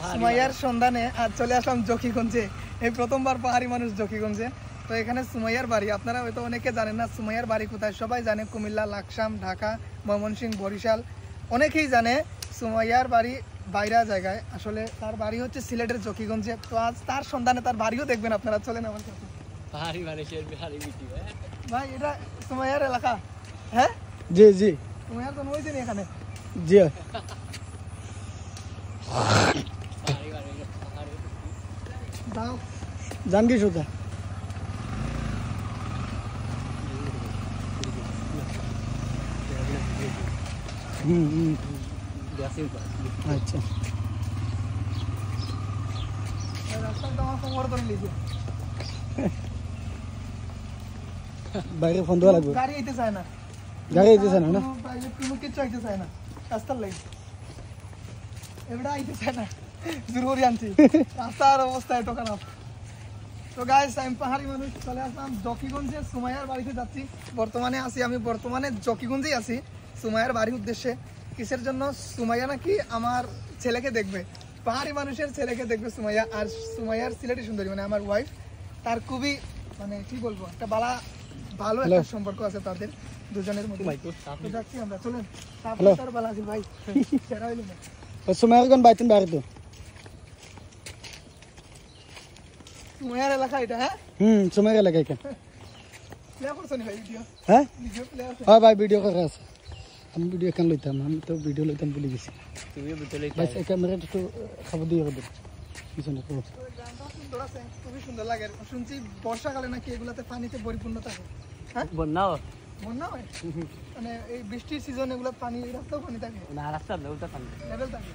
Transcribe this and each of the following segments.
সুমাইয়ার সন্ধানে আজ চলে আসলাম জকিগঞ্জে। এই প্রথমবার পাহাড়ি মানুষ জকিগঞ্জে। তো এখানে সুমাইয়ার বাড়ি, আপনারা হয়তো অনেকে জানেন না সুমাইয়ার বাড়ি কোথায়। সবাই জানে কুমিল্লা, লাকসাম, ঢাকা, ময়মনসিংহ, বরিশাল, অনেকেই জানে সুমাইয়ার বাড়ি বাইরা জায়গায়। আসলে তার বাড়ি হচ্ছে সিলেটের জকিগঞ্জে। তো আজ তার সন্ধানে তার বাড়িও দেখবেন আপনারা, চলেন আমার সাথে। পাহাড়ি মানুষের বিহারি বিটি ভাই এটা সুমাইয়ার এলাকা? হ্যাঁ জি জি, সুমাইয়ার জন্ম হয়েছে নি এখানে? জি দাও জানকি সোজা। আচ্ছা রাস্তাটা আমার কোমর ধরে নিয়েছে। বাইরে ফোন দেওয়া লাগবে। গাড়ি আইতে চায় না, গাড়ি আইতে চায় না না? প্রাইভেট কোনো কিছু আইতে চায় না রাস্তার লাইন। এবারে আইতে চায় না, জরুরি আনছি। রাস্তার অবস্থা এত খারাপ। তো গাইস, আমি পাহাড়ি মানুষ, চলে আসলাম জকিগঞ্জে সুমাইয়ার বাড়িতে যাচ্ছি। বর্তমানে জকিগঞ্জেই আছি সুমাইয়ার বাড়ির উদ্দেশ্যে। কিসের জন্য? সুমাইয়া নাকি আমার ছেলেকে দেখবে, পাহাড়ি মানুষের ছেলেকে দেখবে সুমাইয়া। আর সুমাইয়ার সিলেটি সুন্দরী মানে আমার ওয়াইফ, তার খুবই মানে কি বলবো একটা ভালো একটা সম্পর্ক আছে তাদের দুজনের মধ্যে। তো যাচ্ছি আমরা, চলেন। তার বালা আছে ভাই, সেরা হইল না। সুমাইয়ার কোন বাইতেন বাড়ি তো? সুমাইয়ার এলাকা এটা? হ্যাঁ সুমাইয়ার এলাকা এখানে। প্লে করছো নি ভাই ভিডিও? হ্যাঁ ভিডিও প্লে আছে? হ্যাঁ ভাই, ভিডিও করা আছে। আমি ভিডিও এখান লইতাম, আমি তো ভিডিও লইতাম ভুলে গেছি। তুমিও ভিতরে ভাই ক্যামেরাটা একটু খাবার দিয়ে দেবো পিছনে। গানটা সুন্দর আছে, খুবই সুন্দর লাগে। শুনছি বর্ষাকালে নাকি এগুলাতে পানিতে পরিপূর্ণ থাকে। হ্যাঁ বন্যাও বন্যা হয় মানে এই বৃষ্টির সিজন এগুলো পানি, এই রাস্তাও পানি থাকে, না রাস্তা না উল্টা পানি লেভেল থাকে।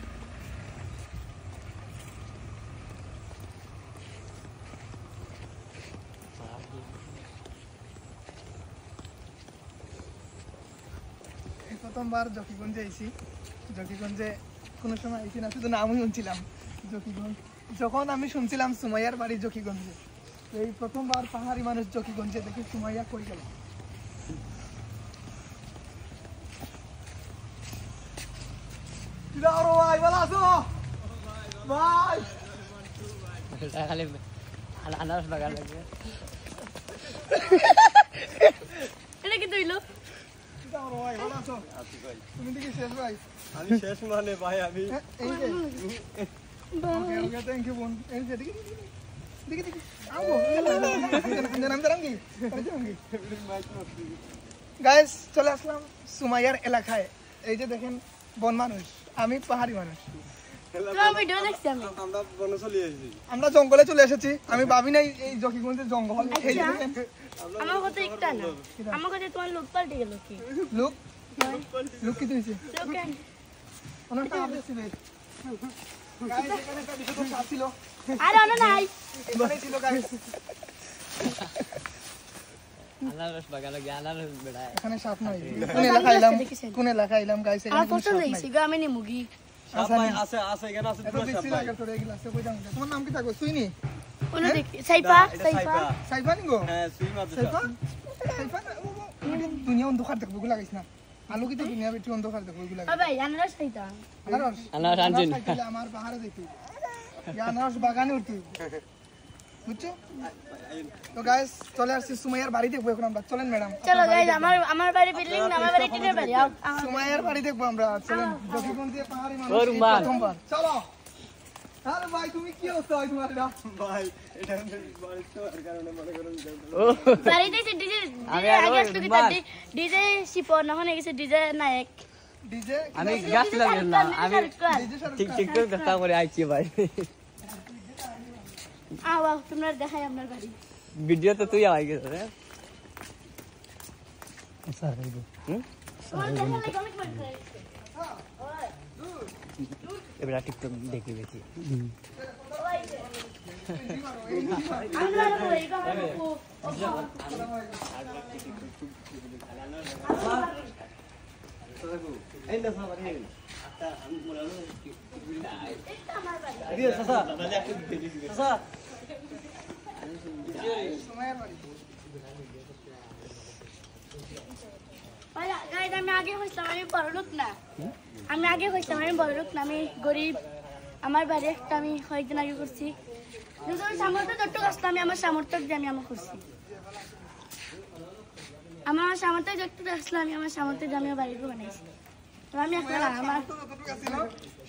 এই প্রথমবার জকিগঞ্জে আইছি। জকিগঞ্জে কোনো সময় আইছি না, শুধু নামই শুনছিলাম জকিগঞ্জ। যখন আমি শুনছিলাম সুমাইয়ার বাড়ি জকিগঞ্জে, তো এই প্রথমবার পাহাড়ি মানুষ জকিগঞ্জে দেখি সুমাইয়া কই গেল। ভাই ভালো আছো ভাই? খালি আনারস বাগান লাগবে। এটা কি তুইলো? ভাই ভালো আছো? তুমি দেখি শেষ ভাই? আমি শেষ মানে ভাই আমি এই যে ওকে ওকে, থ্যাংক ইউ বোন। এই যে দেখি দেখি দেখি আমগো নাম দাঁড়াঙ্গি গাইস, চলে আসলাম সুমাইয়ার এলাকায়। এই যে দেখেন বন মানুষ, আমি পাহাড়ি মানুষ। তোমার ভিডিও দেখছি আমি। আমরা বনে চলে এসেছি। আমরা জঙ্গলে চলে এসেছি। আমি ভাবি নাই এই জকিগঞ্জের জঙ্গল। এই যে দেখেন আমার কথা একটা না, আমার কথা তোমার লোক পাল্টে গেল কি? লোক লোক কি হয়েছে? লোকে অনেকটা আপডেট ছিল গাইস। এখানে একটা বিশেষ সাপ ছিল, আর অন্য নাই। এখানে ছিল গাইস। আনারস বাগান লাগে, আনারস বেড়ায়। এখানে সাপ নাই। কোন এলাকায় এলাম? কোন এলাকায় এলাম গাইস? আমার এখানে কোনো ফটো সাপ দেখছি নাই। গো, আমি নি মুগি। ভাই আছে আছে এখানে আছে এত দেখছি লাগে তোর এগুলা আছে কই দাম? তোমার নাম কি থাকো? সুইনি? ওনো দেখি সাইপা সাইপা। সাইফা নি গো? হ্যাঁ সুই মাছ সাইফা? সাইফা না ও দুনিয়া অন্ধকার দেখবো গুলা গাইস না। আলু কি তো দুনিয়া বেটি অন্ধকার দেখবো গুলা। ভাই আনারস খাইতা। আনারস আনছেন। আমার পাহাড়ে দেখি আনারস বাগানে উঠি, বুঝছো? তো গাইস, চলে আসছি সুমাইয়ার বাড়ি দেখবো এখন আমরা। চলেন ম্যাডাম, চলো গাইস, আমার বাড়ি বিল্ডিং না, আমার বাড়ি টিনের বাড়ি। সুমাইয়ার বাড়ি দেখবো আমরা। চলেন, জকিগঞ্জে পাহাড়ি মানুষ ওর এই মা। প্রথমবার। চলো। আরে ভাই তুমি কি অবস্থা হয় তোমার? এটা ভাই এটা বাড়িতে তো আর কারণে মনে করেন বাড়িতে ডিজে আমি আগে আসলো কি তার ডিজে শিপন, এখন গেছে ডিজে নায়ক। ডিজে আমি গাছ লাগে না, আমি ডিজে শাহরুখ ঠিক খান। ঠিক করে চেষ্টা করে আইছি ভাই। আওয়া তোমরা দেখাই আপনার বাড়ি। ভিডিও তো তুই আই গেছ রে। তোমার দেখালে কমেন্ট করতে। এবার টিকটক দেখি দেখি। আমরা বলি এটা হলো এই না সবার নেই আচ্ছা আমি বললাম এটা আমার বাড়ি। আরে চাচা চাচা সুমাইয়ার বাড়ি। গাইস আমি আগে হইতাম আমি বড় লোক না, আমি গরিব। আমার বাড়ি একটা আমি কয়েকদিন আগে করছি যখন সামর্থ্য যতটুকু আসতো আমি আমার সামর্থ্য দিয়ে আমি আমার করছি আমার সামর্থ্য যতটুকু আসলো আমি আমার সামর্থ্য দিয়ে আমি বাড়িকে বানাইছি তো আমি এখন আমার সামর্থ্য যতটুকু আছিল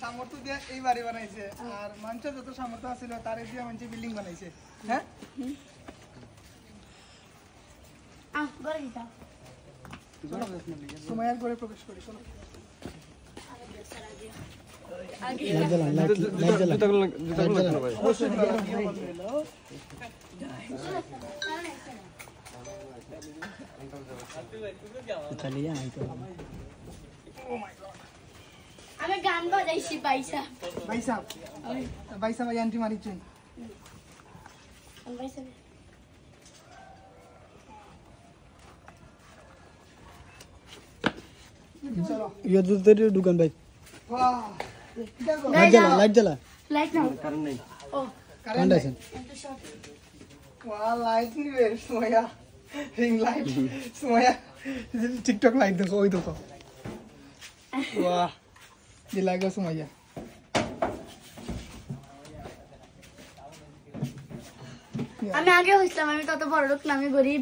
সামর্থ্য দিয়ে এই বাড়ি বানাইছে আর মানুষের যত সামর্থ্য আছিল তারে দিয়ে মানুষ বিল্ডিং বানাইছে হ্যাঁ ঘরে দিতাম সুমাইয়ার ঘরে প্রবেশ করি চলো আগে লাইট জ্বালা লাইট জ্বালা জুতাগুলো জুতাগুলো ভাই চালিয়ে আইতো আমি গান বাজাইছি পয়সা ভাই সাহেব আন্টি মারিছেন পয়সা চলো ইয়ে জুতের দোকান ভাই বাহ লাইট জ্বালা লাইট না কারণ নেই ও কারেন্ট আছে একটু শর্ট वाह लाइट नहीं वे Sumaiya ring light Sumaiya TikTok light देखो वही देखो वाह ये लाइक सुमैया আমি আগে হইছিলাম আমি তত বড় লোক না আমি গরিব